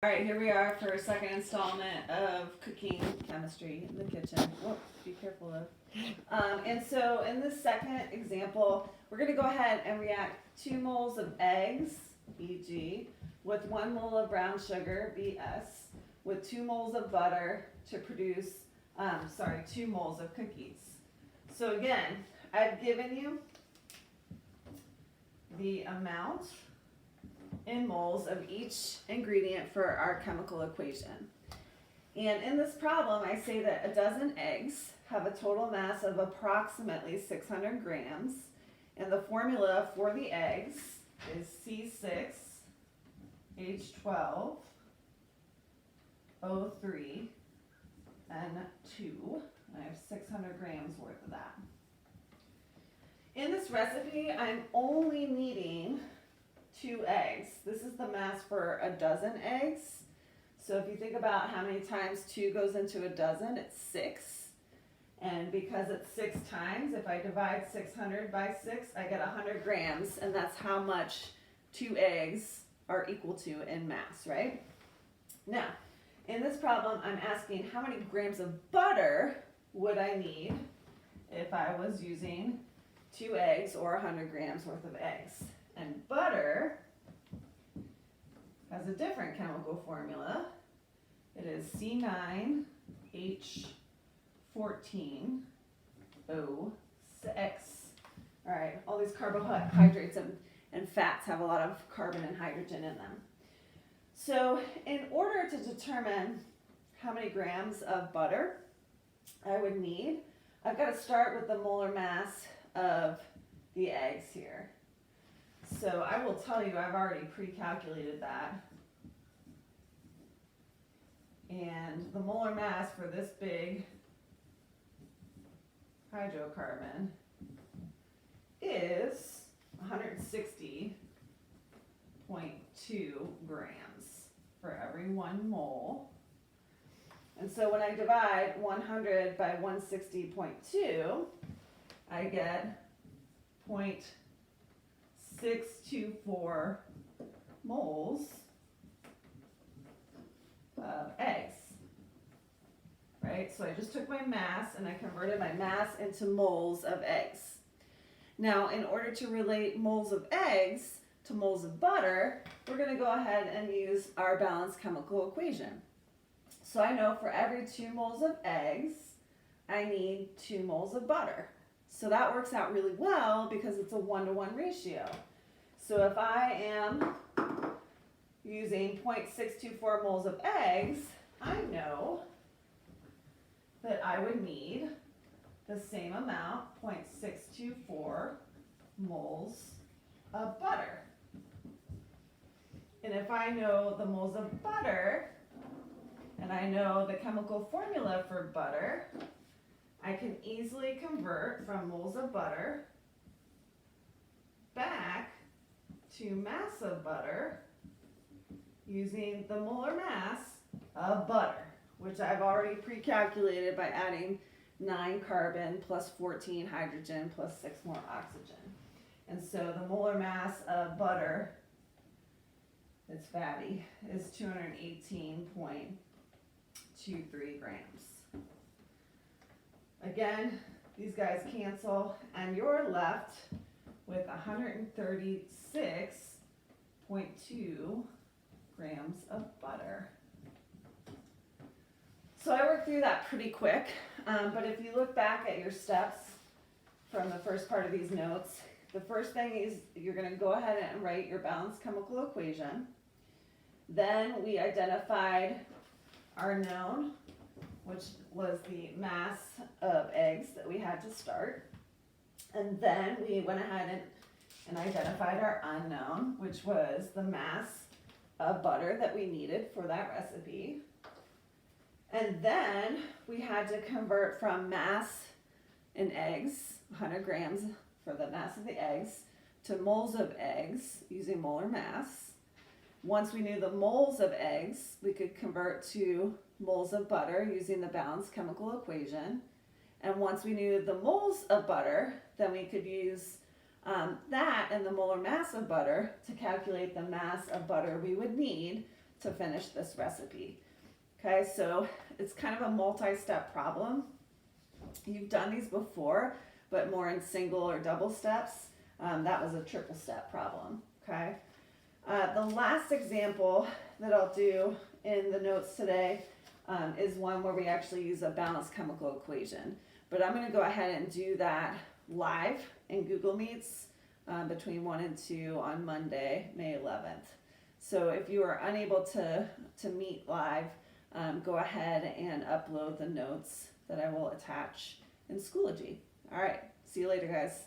All right, here we are for a second installment of cooking chemistry in the kitchen. Whoa, be careful though. And so in this second example, we're going to go ahead and react 2 moles of eggs, EG, with 1 mole of brown sugar, BS, with 2 moles of butter to produce, 2 moles of cookies. So again, I've given you the amount in moles of each ingredient for our chemical equation. And in this problem, I say that a dozen eggs have a total mass of approximately 600 grams, and the formula for the eggs is C6H12O3N2. I have 600 grams worth of that. In this recipe, I'm only needing 2 eggs. This is the mass for a dozen eggs. So if you think about how many times 2 goes into a dozen, it's 6. And because it's 6 times, if I divide 600 by 6, I get 100 grams, and that's how much 2 eggs are equal to in mass, right? Now, in this problem, I'm asking how many grams of butter would I need if I was using 2 eggs or 100 grams worth of eggs. And butter has a different chemical formula. It is C9H14O6. All right, all these carbohydrates and fats have a lot of carbon and hydrogen in them. So in order to determine how many grams of butter I would need, I've got to start with the molar mass of the eggs here. So I will tell you, I've already pre-calculated that. And the molar mass for this big hydrocarbon is 160.2 grams for every 1 mole. And so when I divide 100 by 160.2, I get 0.624 moles of eggs, right? So I just took my mass and I converted my mass into moles of eggs. Now, in order to relate moles of eggs to moles of butter, we're going to go ahead and use our balanced chemical equation. So I know for every 2 moles of eggs, I need 2 moles of butter. So that works out really well because it's a 1-to-1 ratio. So if I am using 0.624 moles of eggs, I know that I would need the same amount, 0.624 moles of butter. And if I know the moles of butter, and I know the chemical formula for butter, I can easily convert from moles of butter back to mass of butter using the molar mass of butter, which I've already pre-calculated by adding 9 carbon plus 14 hydrogen plus 6 more oxygen. And so the molar mass of butter, it's fatty, is 218.23 grams. Again, these guys cancel, and you're left with 136.2 grams of butter. So I worked through that pretty quick, but if you look back at your steps from the first part of these notes, the first thing is you're going to go ahead and write your balanced chemical equation. Then we identified our known, which was the mass of eggs that we had to start. And then we went ahead and identified our unknown, which was the mass of butter that we needed for that recipe. And then we had to convert from mass in eggs, 100 grams for the mass of the eggs, to moles of eggs using molar mass. Once we knew the moles of eggs, we could convert to moles of butter using the balanced chemical equation. And once we knew the moles of butter, then we could use that and the molar mass of butter to calculate the mass of butter we would need to finish this recipe. Okay, so it's kind of a multi-step problem. You've done these before, but more in single or double steps. That was a triple step problem, okay? The last example that I'll do in the notes today is one where we actually use a balanced chemical equation. But I'm gonna go ahead and do that live in Google Meets between 1 and 2 on Monday, May 11th. So if you are unable to meet live, go ahead and upload the notes that I will attach in Schoology. All right, see you later, guys.